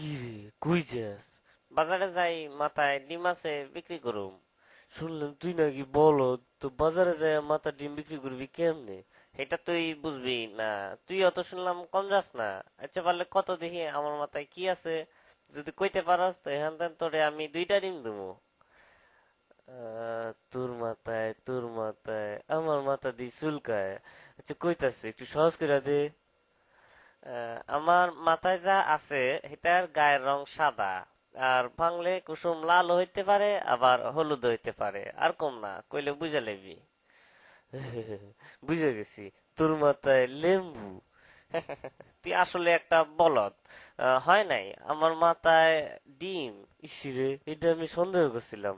কি রে, কই যাস? বাজারে যাই, মাথায় ডিম আছে, বিক্রি করুম। শুনলাম তুই নাকি বলদ, তো বাজারে যাই মাথা ডিম বিক্রি করবি কেমনে? এটা তুই বুঝবি না। তুই অত শুনলাম কম যাস না। আচ্ছা পারলে কত দেখি আমার মাথায় কি আছে, যদি কইতে পারস তো এখান থেকে তোরে আমি 2টা ডিম দেবো। তোর মাথায় আমার মাথা দিয়ে চুলকায়। আচ্ছা কইতাছে একটু সহজ করে দে। আমার মাথায় যা আছে এটার গায়ের রং সাদা, আর ভাঙলে কুসুম লাল হইতে পারে, আবার হলুদ হইতে পারে, আর কম না কইলে বুঝা লেবি। বুঝে গেছি, তোর মাথায় লেম্বু। তুই আসলে একটা বলদ। হয় নাই আমার মাথায় ডিম। ইসিরে, এটা আমি সন্দেহ করছিলাম।